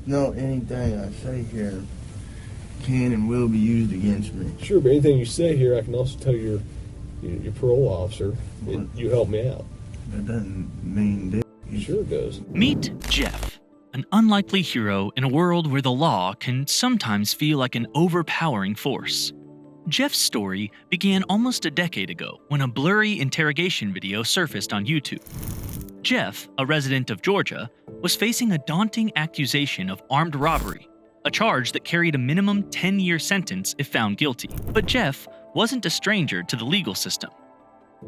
No, anything I say here can and will be used against me. Sure, but anything you say here, I can also tell your parole officer, and you help me out. That doesn't mean dick. Sure it does. Meet Jeff, an unlikely hero in a world where the law can sometimes feel like an overpowering force. Jeff's story began almost a decade ago when a blurry interrogation video surfaced on YouTube. Jeff, a resident of Georgia, was facing a daunting accusation of armed robbery, a charge that carried a minimum 10-year sentence if found guilty. But Jeff wasn't a stranger to the legal system.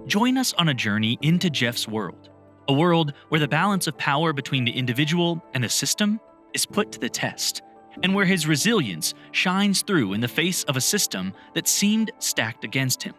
Join us on a journey into Jeff's world, a world where the balance of power between the individual and the system is put to the test, and where his resilience shines through in the face of a system that seemed stacked against him.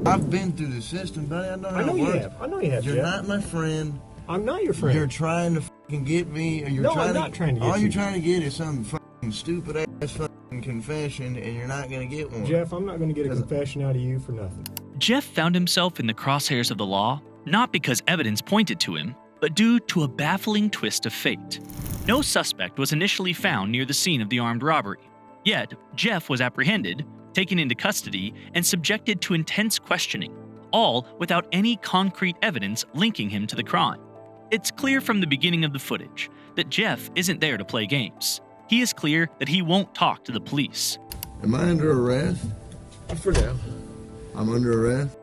I've been through the system, buddy. I know how it works. I know you have. You're Jeff. not my friend. I'm not your friend. You're trying to fucking get me. Or you're No, trying I'm not trying to get all you. you're trying to get is some fucking stupid ass fucking confession, and you're not gonna get one. Jeff, I'm not going to get a confession out of you for nothing. Jeff found himself in the crosshairs of the law, not because evidence pointed to him, but due to a baffling twist of fate. No suspect was initially found near the scene of the armed robbery. Yet, Jeff was apprehended, taken into custody, and subjected to intense questioning, all without any concrete evidence linking him to the crime. It's clear from the beginning of the footage that Jeff isn't there to play games. He is clear that he won't talk to the police. Am I under arrest? For now. I'm under arrest?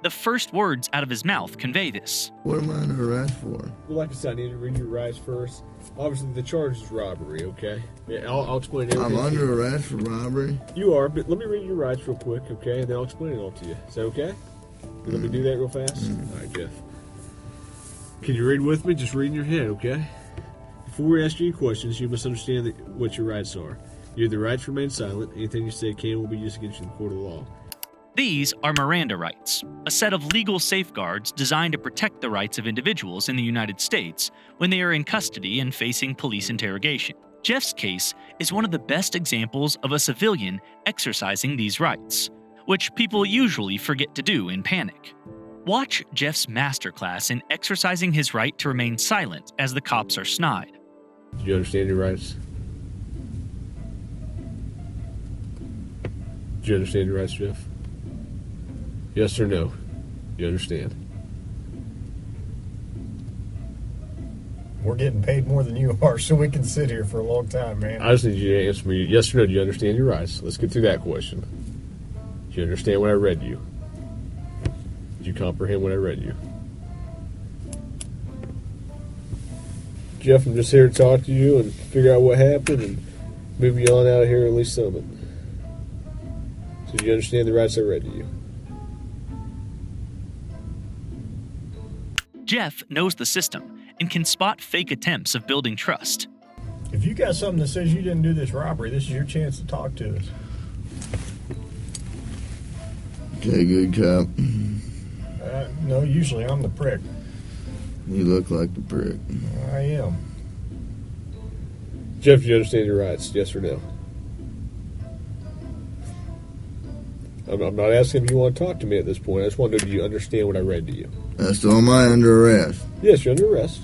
The first words out of his mouth convey this. What am I under arrest for? Well, like I said, I need to read your rights first. Obviously, the charge is robbery, okay? Yeah, I'll explain everything. I'm under arrest for robbery? You are, but let me read your rights real quick, okay? And then I'll explain it all to you. Is that okay? Let me do that real fast? All right, Jeff. Can you read with me? Just read in your head, okay? Before we ask you any questions, you must understand what your rights are. You have the right to remain silent. Anything you say can will be used against you in the court of law. These are Miranda rights, a set of legal safeguards designed to protect the rights of individuals in the United States when they are in custody and facing police interrogation. Jeff's case is one of the best examples of a civilian exercising these rights, which people usually forget to do in panic. Watch Jeff's masterclass in exercising his right to remain silent as the cops are snide. Do you understand your rights? Do you understand your rights, Jeff? Yes or no? You understand? We're getting paid more than you are, so we can sit here for a long time, man. I just need you to answer me yes or no. Do you understand your rights? Let's get through that question. Do you understand what I read you? Did you comprehend what I read you? Jeff, I'm just here to talk to you and figure out what happened and move you on out of here, at least some of it. So do you understand the rights I read to you? Jeff knows the system and can spot fake attempts of building trust. If you got something that says you didn't do this robbery, this is your chance to talk to us. Okay, good cop. No, usually I'm the prick. You look like the prick. I am. Jeff, do you understand your rights? Yes or no? I'm not asking if you want to talk to me at this point. I just want to know, do you understand what I read to you? So am I under arrest? Yes, you're under arrest.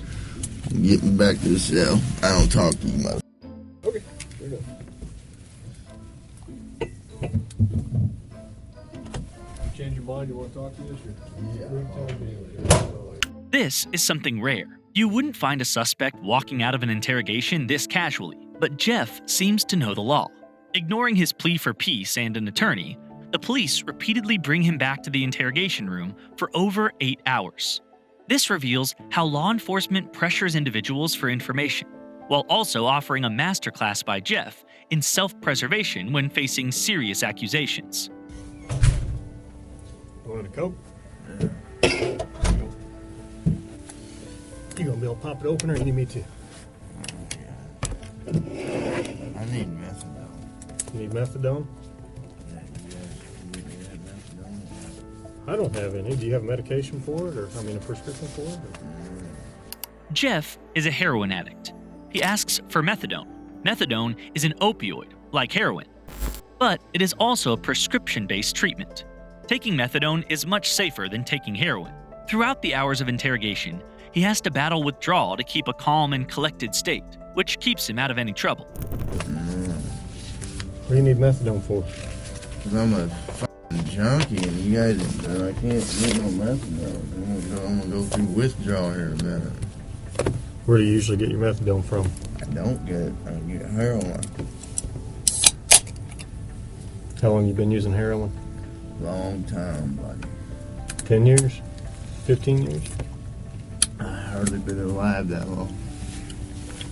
Get me back to the cell. I don't talk to you, mother. Okay, fair enough. Change your mind? You want to talk to this? This is something rare. You wouldn't find a suspect walking out of an interrogation this casually, but Jeff seems to know the law. Ignoring his plea for peace and an attorney, the police repeatedly bring him back to the interrogation room for over 8 hours. This reveals how law enforcement pressures individuals for information, while also offering a masterclass by Jeff in self-preservation when facing serious accusations. You wanted a Coke? You gonna be able to pop it open, or you need me to? I need methadone. You need methadone? I don't have any. Do you have medication for it, or a prescription for it? Jeff is a heroin addict. He asks for methadone. Methadone is an opioid, like heroin. But it is also a prescription-based treatment. Taking methadone is much safer than taking heroin. Throughout the hours of interrogation, he has to battle withdrawal to keep a calm and collected state, which keeps him out of any trouble. What do you need methadone for? Because I'm a fucking junkie and you guys, I can't get no methadone. I'm gonna go through withdrawal here in a minute. Where do you usually get your methadone from? I get heroin. How long you been using heroin? Long time, buddy. 10 years? 15 years? I hardly been alive that long.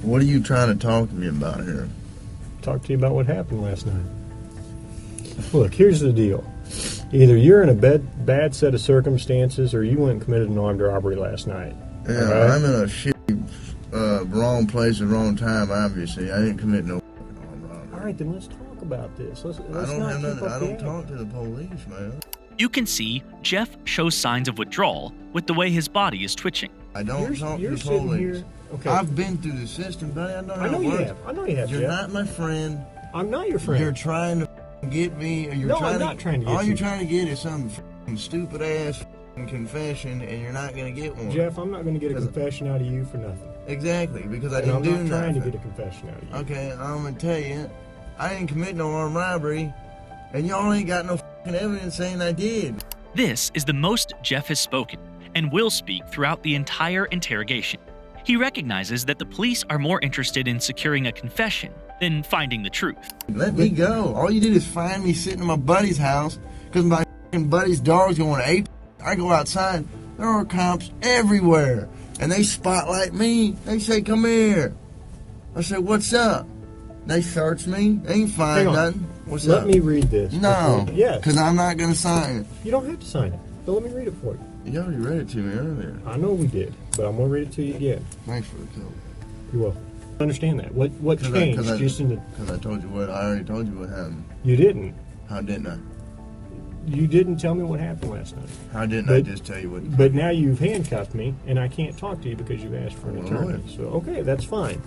What are you trying to talk to me about here? Talk to you about what happened last night. Look, here's the deal. Either you're in a bad set of circumstances or you went and committed an armed robbery last night. Yeah, right? I'm in a shitty, wrong place at the wrong time, obviously. I didn't commit no armed robbery. All right, then let's talk about this. Let's I not keep up I the don't act. talk to the police, man. You can see Jeff shows signs of withdrawal with the way his body is twitching. I don't talk to You're the sitting police. here. Okay. I've been through the system, buddy. I know how I know it you works. have. I know you have, You're Jeff. not my friend. I'm not your friend. You're trying to get me. Or you're No, trying I'm not trying to get all you. you're trying to get is some stupid ass confession, and you're not going to get one. Jeff, I'm not going to get a 'Cause- confession out of you for nothing. Exactly, because I And didn't I'm do not nothing. trying to get a confession out of you. Okay, I'm going to tell you, I didn't commit no armed robbery, and y'all ain't got no evidence saying I did. This is the most Jeff has spoken and will speak throughout the entire interrogation. He recognizes that the police are more interested in securing a confession than finding the truth. Let me go. All you did is find me sitting in my buddy's house because my buddy's dog's going ape. I go outside. There are cops everywhere. And they spotlight me. They say, come here. I said, what's up? They search me. They ain't find Hang on. nothing. What's Let up? me read this. No. before- Yes. Because I'm not going to sign it. You don't have to sign it. But let me read it for you. You already read it to me earlier. I know we did, but I'm going to read it to you again. Thanks for the coat. You're welcome. Understand that. What Cause changed I just in the... told you what, I already told you what happened. You didn't. How didn't I? You didn't tell me what happened last night. How didn't I But- just tell you what? But now you've handcuffed me, and I can't talk to you because you've asked for an I'm a attorney. lawyer. So, okay, that's fine.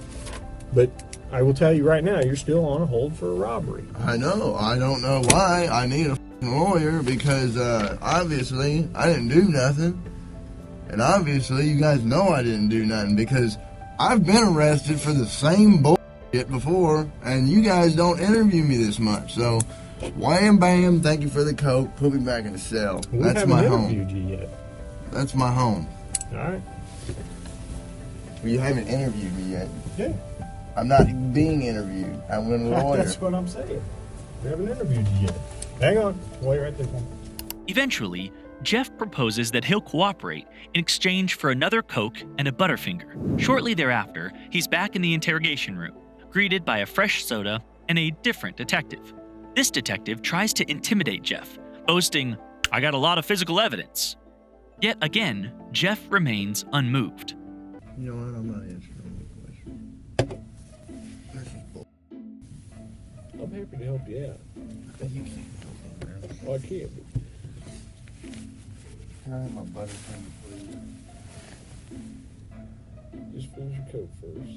But I will tell you right now, you're still on a hold for a robbery. I know. I don't know why. I need a lawyer because obviously I didn't do nothing. And obviously you guys know I didn't do nothing because I've been arrested for the same bullshit before and you guys don't interview me this much. So, wham bam, thank you for the coat. Put me back in the cell. We That's haven't my home. interviewed you yet. That's my home. All right? Well, you haven't interviewed me yet. Yeah. I'm not being interviewed. I'm a lawyer. That's what I'm saying. We haven't interviewed you yet. Hang on. Wait right there. Eventually, Jeff proposes that he'll cooperate in exchange for another Coke and a Butterfinger. Shortly thereafter, he's back in the interrogation room, greeted by a fresh soda and a different detective. This detective tries to intimidate Jeff, boasting, "I got a lot of physical evidence." Yet again, Jeff remains unmoved. You know what? I'm not answering any question. This is bull. I'm happy to help you out. You can't help me, man. Well, I can't. But Can I have my Butterfinger, please? just finish your coat first.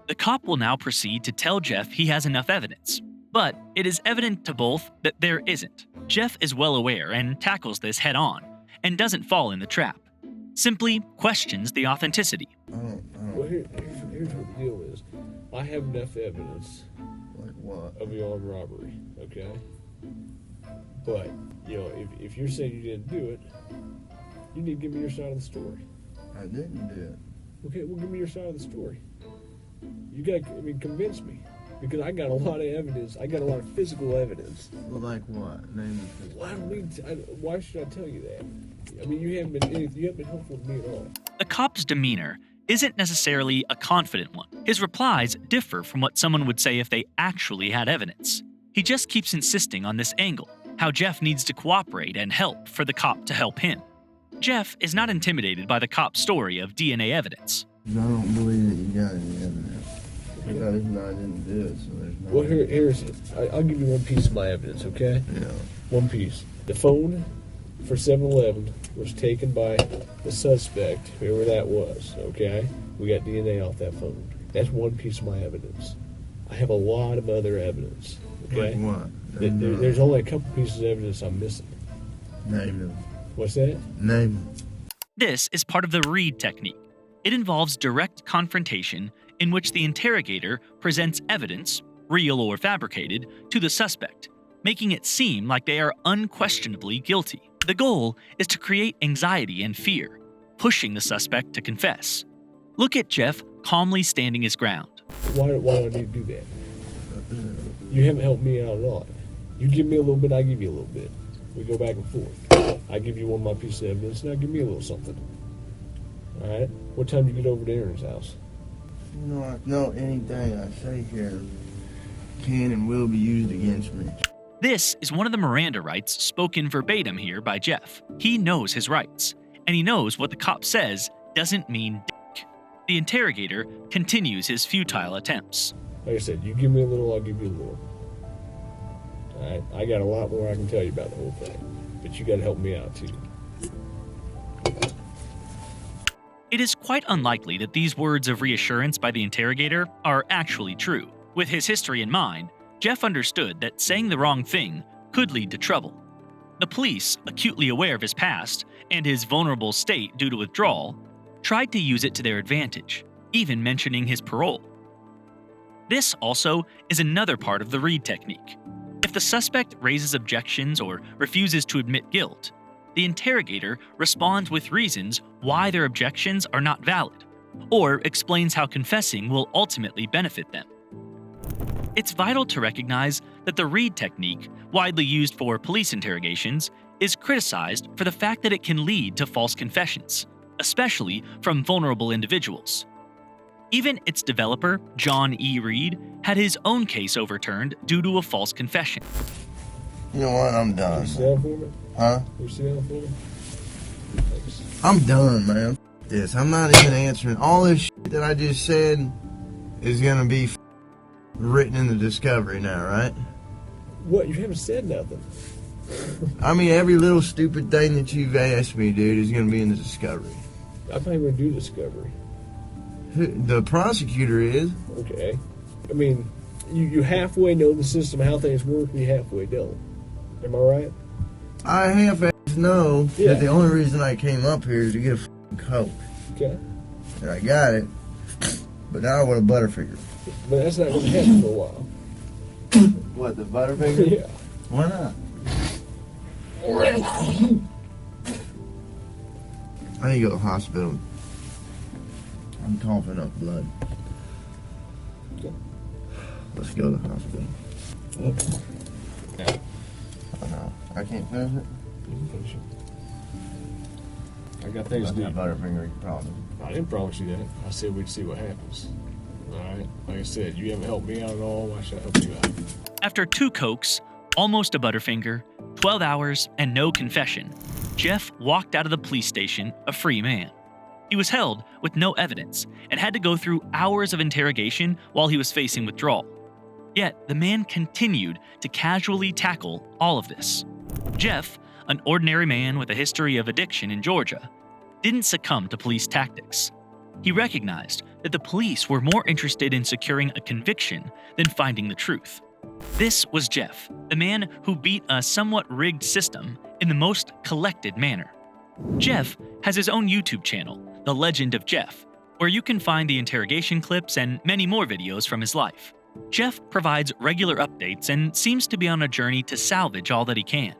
The cop will now proceed to tell Jeff he has enough evidence. But it is evident to both that there isn't. Jeff is well aware and tackles this head on, and doesn't fall in the trap. Simply questions the authenticity. Well, here's what the deal is. I have enough evidence Like what? of the armed robbery, okay? But, you know, if you're saying you didn't do it, you need to give me your side of the story. I didn't do it. Okay, well, give me your side of the story. You got, convince me. Because I got a lot of evidence. I got a lot of physical evidence. Well, like what? Name the Well, I don't need to, why should I tell you that? I mean, you haven't been helpful to me at all. The cop's demeanor isn't necessarily a confident one. His replies differ from what someone would say if they actually had evidence. He just keeps insisting on this angle, how Jeff needs to cooperate and help for the cop to help him. Jeff is not intimidated by the cop's story of DNA evidence. I don't believe that you got any evidence. Because I didn't do it, so there's no. Well, here's it. I'll give you one piece of my evidence, okay? Yeah. One piece. The phone for 7-Eleven was taken by the suspect, whoever that was, okay? We got DNA off that phone. That's one piece of my evidence. I have a lot of other evidence, okay? Like what? There's only a couple pieces of evidence I'm missing. Name them. What's that? Name them. This is part of the read technique. It involves direct confrontation in which the interrogator presents evidence, real or fabricated, to the suspect, making it seem like they are unquestionably guilty. The goal is to create anxiety and fear, pushing the suspect to confess. Look at Jeff calmly standing his ground. Why do I need to do that? You haven't helped me out at all. You give me a little bit, I give you a little bit. We go back and forth. I give you one of my pieces of evidence, now give me a little something. All right? What time do you get over to Aaron's house? No, anything I say here can and will be used against me. This is one of the Miranda rights spoken verbatim here by Jeff. He knows his rights, and he knows what the cop says doesn't mean dick. The interrogator continues his futile attempts. Like I said, you give me a little, I'll give you a little. All right? I got a lot more I can tell you about the whole thing, but you got to help me out too. It is quite unlikely that these words of reassurance by the interrogator are actually true. With his history in mind, Jeff understood that saying the wrong thing could lead to trouble. The police, acutely aware of his past and his vulnerable state due to withdrawal, tried to use it to their advantage, even mentioning his parole. This also is another part of the read technique. If the suspect raises objections or refuses to admit guilt, the interrogator responds with reasons why their objections are not valid, or explains how confessing will ultimately benefit them. It's vital to recognize that the read technique, widely used for police interrogations, is criticized for the fact that it can lead to false confessions, especially from vulnerable individuals. Even its developer, John E. Reed, had his own case overturned due to a false confession. You know what? I'm done. You sit down for me? Huh? You sit down for me? Thanks. I'm done, man. F- this. I'm not even answering. All this shit that I just said is gonna be written in the discovery now, right? What? You haven't said nothing. I mean, every little stupid thing that you've asked me, dude, is gonna be in the discovery. I'm not even going to do discovery. The prosecutor is. Okay. I mean, you halfway know the system, how things work, and you halfway don't. Am I right? I half-ass know Yeah. that the only reason I came up here is to get a f***ing Coke. Okay. And I got it. But now I want a Butterfinger. But that's not going to happen for a while. What, the Butterfinger? Yeah. Why not? I need to go to the hospital. I'm coughing up blood. Okay. Let's go to the hospital. Yeah. Oh no, I can't finish it. You can finish it. I got things to do. Butterfinger, you promise. I didn't promise you that. I said we'd see what happens. All right? Like I said, you haven't helped me out at all. Why should I help you out? After 2 Cokes, almost a Butterfinger, 12 hours, and no confession, Jeff walked out of the police station a free man. He was held with no evidence and had to go through hours of interrogation while he was facing withdrawal. Yet, the man continued to casually tackle all of this. Jeff, an ordinary man with a history of addiction in Georgia, didn't succumb to police tactics. He recognized that the police were more interested in securing a conviction than finding the truth. This was Jeff, the man who beat a somewhat rigged system in the most collected manner. Jeff has his own YouTube channel, The Legend of Jeff, where you can find the interrogation clips and many more videos from his life. Jeff provides regular updates and seems to be on a journey to salvage all that he can.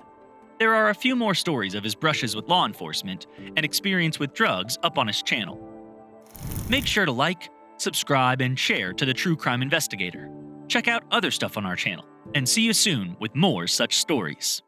There are a few more stories of his brushes with law enforcement and experience with drugs up on his channel. Make sure to like, subscribe, and share to the True Crime Investigator. Check out other stuff on our channel, and see you soon with more such stories.